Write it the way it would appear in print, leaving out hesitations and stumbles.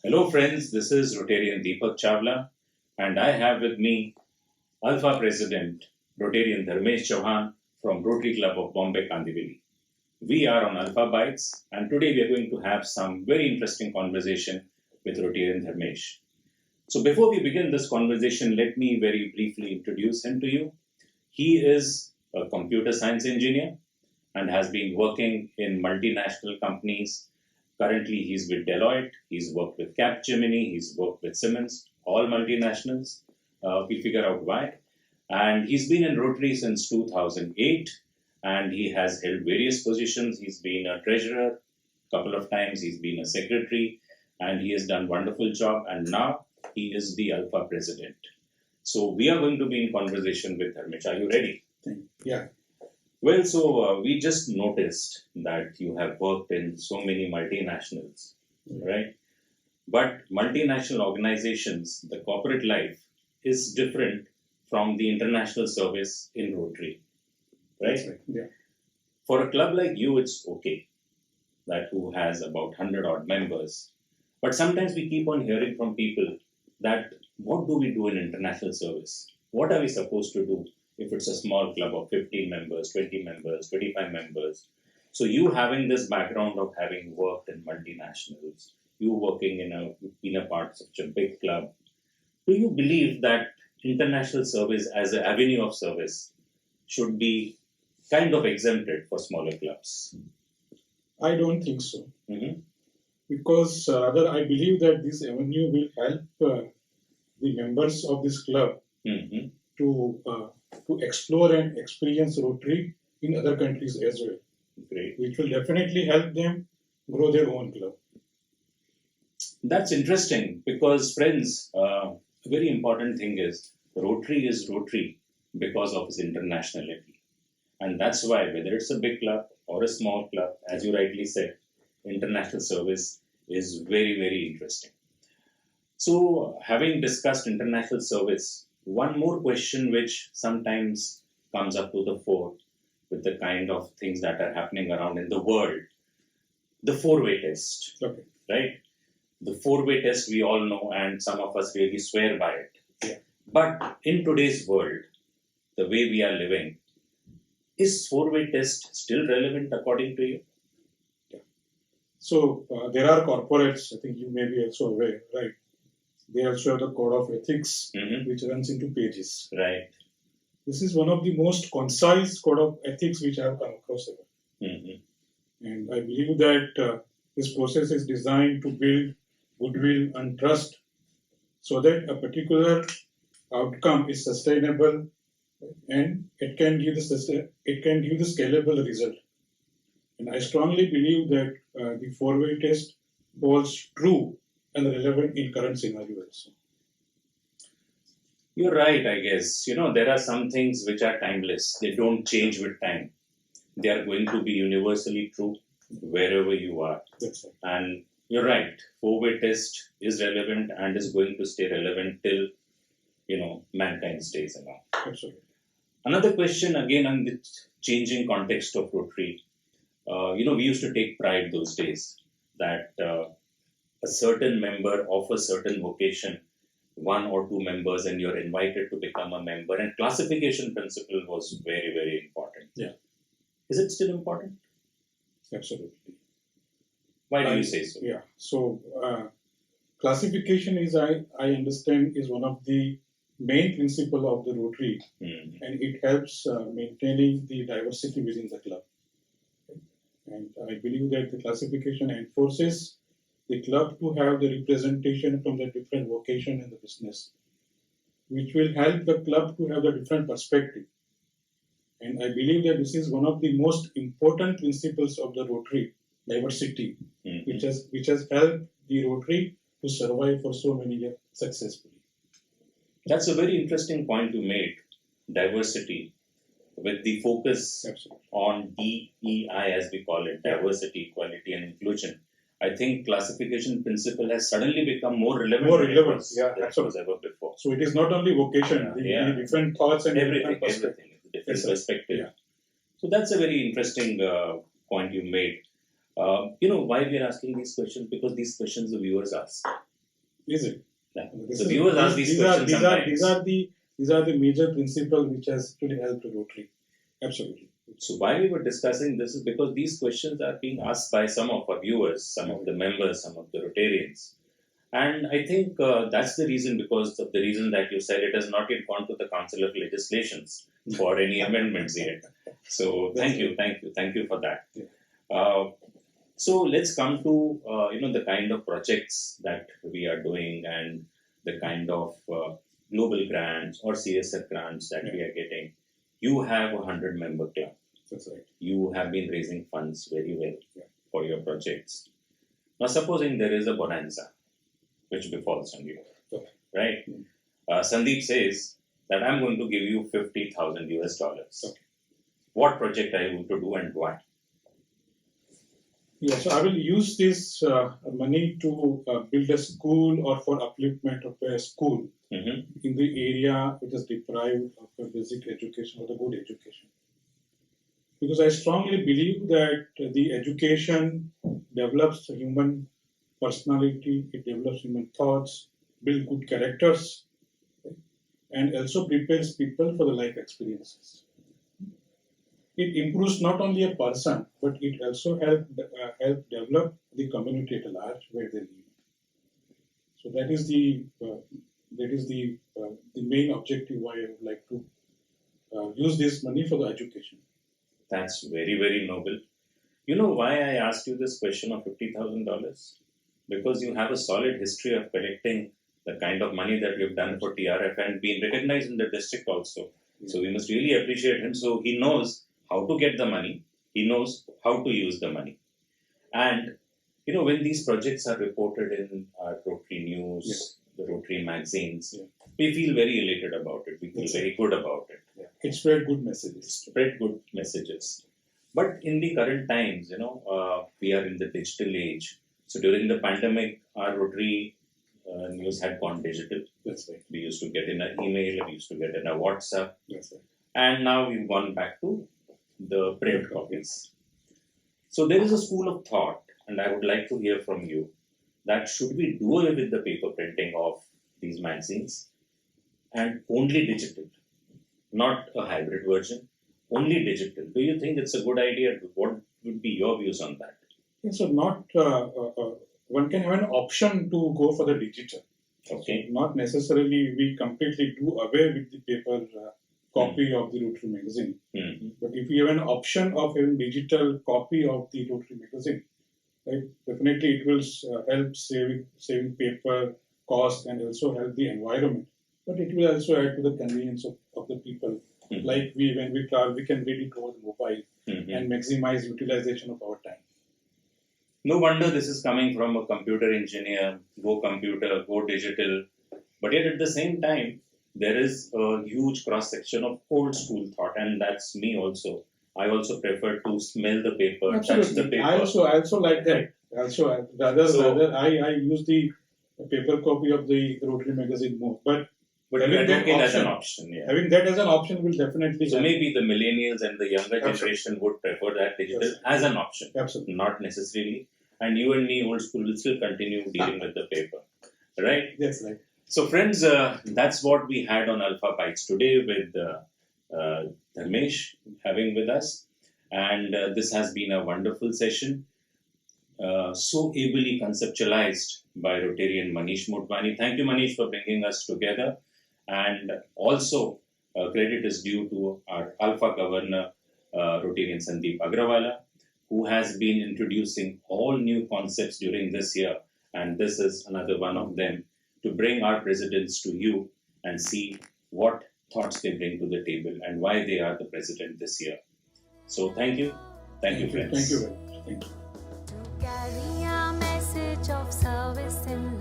Hello friends, this is Rotarian Deepak Chawla and I have with me Alpha President Rotarian Dharmesh Chauhan from Rotary Club of Bombay Kandivali. We are on Alpha Bytes and today we are going to have some very interesting conversation with Rotarian Dharmesh. So before we begin this conversation, let me very briefly introduce him to you. He is a computer science engineer and has been working in multinational companies. Currently, he's with Deloitte, he's worked with Capgemini, he's worked with Siemens, all multinationals. We figure out why. And he's been in Rotary since 2008 and he has held various positions. He's been a treasurer a couple of times, he's been a secretary, and he has done wonderful job. And now he is the Alpha president. So we are going to be in conversation with Dharmesh. Are you ready? Yeah. Well, so we just noticed that you have worked in so many multinationals, right? But multinational organizations, the corporate life is different from the international service in Rotary, right? That's right. Yeah. For a club like you, it's okay, that who has about 100 odd members. But sometimes we keep on hearing from people that what do we do in international service? What are we supposed to do if it's a small club of 15 members, 20 members, 25 members? So you having this background of having worked in multinationals, you working in a part of such a big club, do you believe that international service as an avenue of service should be kind of exempted for smaller clubs? I don't think so. Mhm. Because rather, I believe that this avenue will help the members of this club Mhm. to explore and experience Rotary in other countries as well, Great. which will definitely help them grow their own club. That's interesting because, friends, a very important thing is Rotary because of its internationality. And that's why, whether it's a big club or a small club, as you rightly said, international service is very, very interesting. So, having discussed international service, one more question which sometimes comes up to the fore with the kind of things that are happening around in the world, the four-way test, Okay. right? The four-way test we all know, and some of us really swear by it. Yeah. But in today's world, the way we are living, is four-way test still relevant according to you? So there are corporates, I think you may be also aware, right? They also have the code of ethics, Mhm. which runs into pages. Right. This is one of the most concise code of ethics which I have come across ever. Mhm. And I believe that this process is designed to build goodwill and trust so that a particular outcome is sustainable and it can give the scalable result. And I strongly believe that the four-way test holds true and relevant in current scenario also. You're right, I guess. There are some things which are timeless. They don't change with time. They are going to be universally true wherever you are. That's right. And you're right. Four-way test is relevant and is going to stay relevant till, mankind stays alive. Absolutely. Another question, again, on the changing context of Rotary. We used to take pride those days that a certain member of a certain vocation, one or two members, and you're invited to become a member. And classification principle was very, very important. Yeah. Is it still important? Absolutely. Why do you say so? Yeah. So classification is, I understand, is one of the main principle of the Rotary, Mhm. and it helps maintaining the diversity within the club. And I believe that the classification enforces the club to have the representation from the different vocation in the business, which will help the club to have a different perspective. And I believe that this is one of the most important principles of the Rotary, diversity, Mhm. which has helped the Rotary to survive for so many years successfully. That's a very interesting point you made. Diversity, with the focus Absolutely. on DEI, as we call it, diversity, equality, and inclusion. I think classification principle has suddenly become more relevant More than relevant, than it was ever before. So it is not only vocation, Yeah. the different thoughts and Everything, different perspectives. different Yes, sir. perspective. Yeah. So that's a very interesting point you made. Why we are asking these questions? Because these questions the viewers ask. Is it? Yeah. This So is- viewers ask these questions sometimes. These are the major principles which has really helped Rotary. Absolutely. So why we were discussing this is because these questions are being asked by some of our viewers, some of the members, some of the Rotarians. And I think that's the reason, because of the reason that you said it has not yet gone to the Council of Legislations for any amendments yet. So thank you for that. Yeah. So let's come to the kind of projects that we are doing and the kind of global grants or CSF grants that we are getting. You have a 100-member club. That's right. You have been raising funds very well Yeah. for your projects. Now, supposing there is a bonanza which befalls on you, Okay. right? Sandeep says that I'm going to give you $50,000 US. Okay. What project are you going to do and why? Yeah, so I will use this money to build a school or for upliftment of a school Mm-hmm. in the area which is deprived of a basic education or the good education. Because I strongly believe that the education develops human personality, it develops human thoughts, builds good characters, and also prepares people for the life experiences. It improves not only a person, but it also help develop the community at large where they live. So that is the main objective why I would like to use this money for the education. That's very, very noble. You know why I asked you this question of $50,000? Because you have a solid history of collecting the kind of money that you've done for TRF and been recognized in the district also. So we must really appreciate him. So he knows how to get the money. He knows how to use the money. And, when these projects are reported in our Rotary News, the Rotary magazines, we feel very elated about it. We feel very good about it. Yeah. It spread good messages. Spread good messages. But in the current times, we are in the digital age. So during the pandemic, our Rotary news had gone digital. That's right. We used to get in an email, we used to get in a WhatsApp. That's right. And now we've gone back to the print copies. So there is a school of thought, and I would like to hear from you, that should we do away with the paper printing of these magazines and only digital, not a hybrid version, only digital? Do you think it's a good idea? What would be your views on that? Yeah, so not one can have an option to go for the digital. Okay. So not necessarily we completely do away with the paper copy of the Rotary magazine. Mm-hmm. But if you have an option of having digital copy of the Rotary magazine, right, definitely it will help saving paper cost and also help the environment. But it will also add to the convenience of the people. Mm-hmm. Like when we travel, we can read it over the mobile and maximize utilization of our time. No wonder this is coming from a computer engineer, go computer, go digital. But yet at the same time, there is a huge cross-section of old school thought, and that's me also. I also prefer to smell the paper, touch the paper. I also like that. Rather, I use the paper copy of the Rotary magazine more. But having that as an option, yeah. Having that as an option will definitely. So maybe the millennials and the younger generation would prefer that digital as an option, not necessarily. And you and me, old school, will still continue dealing with the paper, right? That's right. So, friends, that's what we had on Alpha Bytes today with Dharmesh having with us. And this has been a wonderful session, so ably conceptualized by Rotarian Manish Motwani. Thank you, Manish, for bringing us together. And also, credit is due to our Alpha Governor, Rotarian Sandeep Agrawala, who has been introducing all new concepts during this year. And this is another one of them, to bring our presidents to you and see what thoughts they bring to the table and why they are the president this year. So thank you. Thank you, friends. Thank you very much. Thank you. To carry a message of service in